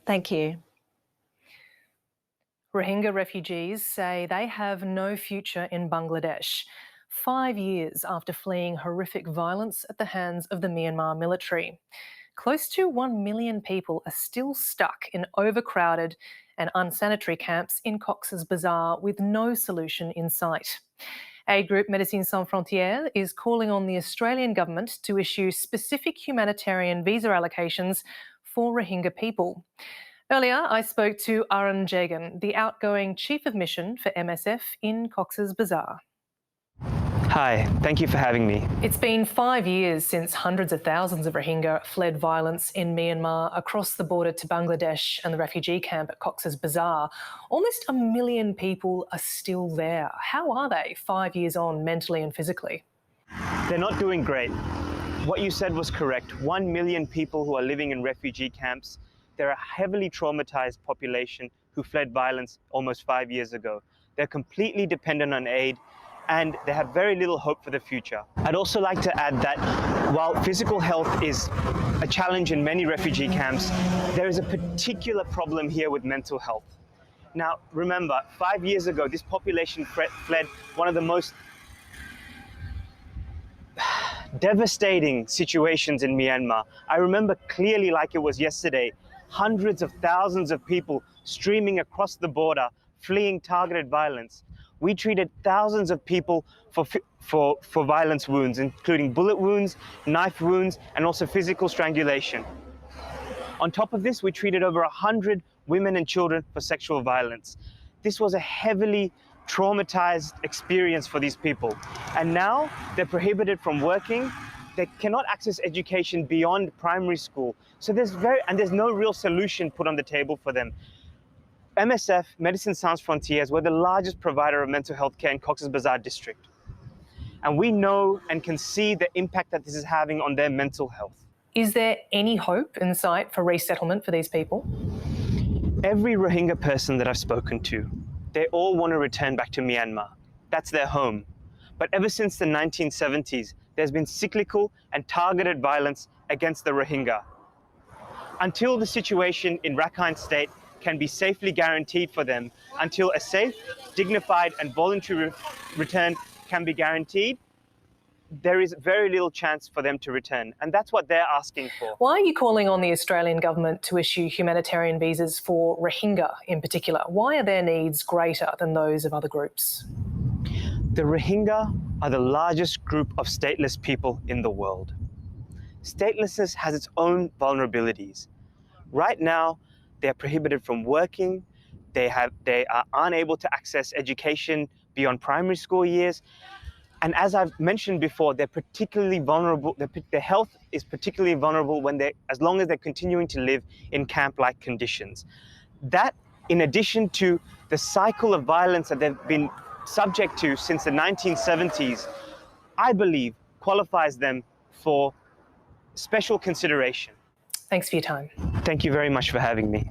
Thank you. Rohingya refugees say they have no future in Bangladesh, 5 years after fleeing horrific violence at the hands of the Myanmar military. Close to 1 million people are still stuck in overcrowded and unsanitary camps in Cox's Bazar with no solution in sight. Aid group Médecins Sans Frontières is calling on the Australian government to issue specific humanitarian visa allocations for Rohingya people. Earlier, I spoke to Arun Jagan, the outgoing Chief of Mission for MSF in Cox's Bazar. Hi, thank you for having me. It's been 5 years since hundreds of thousands of Rohingya fled violence in Myanmar across the border to Bangladesh and the refugee camp at Cox's Bazar. Almost 1 million people are still there. How are they 5 years on, mentally and physically? They're not doing great. What you said was correct. 1 million people who are living in refugee camps. They're a heavily traumatized population who fled violence almost 5 years ago. They're completely dependent on aid, and they have very little hope for the future. I'd also like to add that while physical health is a challenge in many refugee camps, there is a particular problem here with mental health. Now, remember, 5 years ago, this population fled one of the most devastating situations in Myanmar. I remember clearly like it was yesterday, hundreds of thousands of people streaming across the border, fleeing targeted violence. We treated thousands of people for violence wounds, including bullet wounds, knife wounds, and also physical strangulation. On top of this, we treated over 100 women and children for sexual violence. This was a heavily traumatized experience for these people. And now they're prohibited from working. They cannot access education beyond primary school. So there's no real solution put on the table for them. MSF, Médecins Sans Frontières, we're the largest provider of mental health care in Cox's Bazar district. And we know and can see the impact that this is having on their mental health. Is there any hope in sight for resettlement for these people? Every Rohingya person that I've spoken to, they all want to return back to Myanmar. That's their home. But ever since the 1970s, there's been cyclical and targeted violence against the Rohingya. Until the situation in Rakhine State can be safely guaranteed for them, until a safe, dignified and voluntary return can be guaranteed, there is very little chance for them to return. And that's what they're asking for. Why are you calling on the Australian government to issue humanitarian visas for Rohingya in particular? Why are their needs greater than those of other groups? The Rohingya are the largest group of stateless people in the world. Statelessness has its own vulnerabilities. Right now, they're prohibited from working. They are unable to access education beyond primary school years. And as I've mentioned before, they're particularly vulnerable. Their health is particularly vulnerable as long as they're continuing to live in camp-like conditions. That, in addition to the cycle of violence that they've been subject to since the 1970s, I believe qualifies them for special consideration. Thanks for your time. Thank you very much for having me.